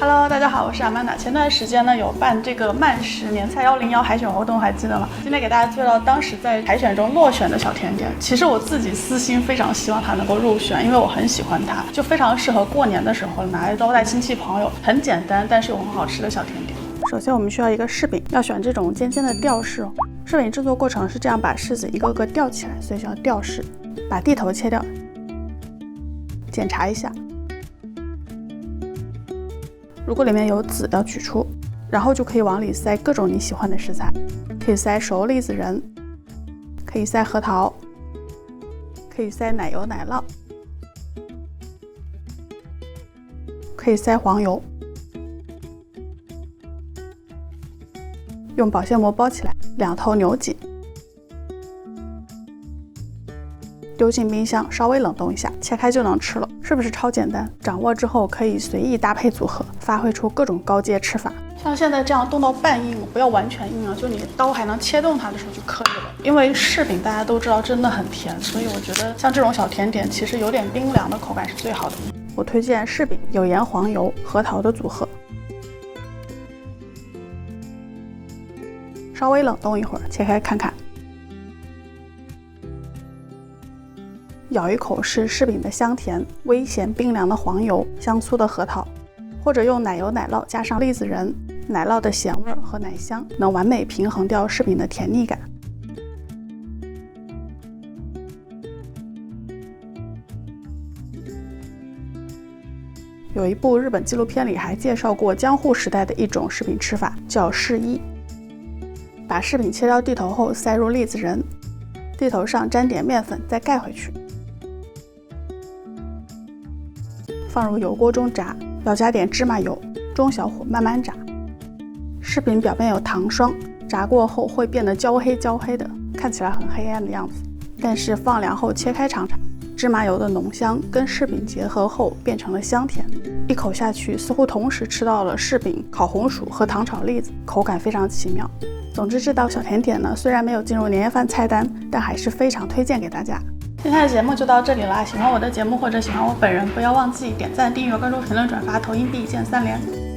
Hello， 大家好，我是阿曼达。前段时间呢有办这个慢食年菜101海选活动，还记得吗？今天给大家介绍当时在海选中落选的小甜点。其实我自己私心非常希望它能够入选，因为我很喜欢它，就非常适合过年的时候拿来招待亲戚朋友，很简单但是又很好吃的小甜点。首先我们需要一个柿饼，要选这种尖尖的吊柿哦。柿饼制作过程是这样，把柿子一个个吊起来，所以叫吊柿。把蒂头切掉，检查一下。如果里面有籽要取出，然后就可以往里塞各种你喜欢的食材，可以塞熟栗子仁，可以塞核桃，可以塞奶油奶酪，可以塞黄油，用保鲜膜包起来，2头牛脊，丢进冰箱稍微冷冻一下，切开就能吃了，是不是超简单？掌握之后可以随意搭配组合，发挥出各种高阶吃法。像现在这样冻到半硬，不要完全硬啊，就你刀还能切动它的时候就可以了。因为柿饼大家都知道真的很甜，所以我觉得像这种小甜点其实有点冰凉的口感是最好的。我推荐柿饼有盐黄油核桃的组合，稍微冷冻一会儿，切开看看。咬一口是柿饼的香甜，微咸冰凉的黄油，香酥的核桃，或者用奶油奶酪加上栗子仁，奶酪的咸味和奶香能完美平衡掉柿饼的甜腻感。有一部日本纪录片里还介绍过江户时代的一种柿饼吃法，叫柿衣。把柿饼切掉蒂头后塞入栗子仁，蒂头上沾点面粉再盖回去，放入油锅中炸，要加点芝麻油，中小火慢慢炸。柿饼表面有糖霜，炸过后会变得焦黑焦黑的，看起来很黑暗的样子，但是放凉后切开尝尝，芝麻油的浓香跟柿饼结合后变成了香甜，一口下去似乎同时吃到了柿饼、烤红薯和糖炒栗子，口感非常奇妙。总之这道小甜点呢，虽然没有进入年夜饭菜单，但还是非常推荐给大家。今天的节目就到这里了，喜欢我的节目或者喜欢我本人，不要忘记点赞、订阅、关注、评论、转发、投硬币一键3连。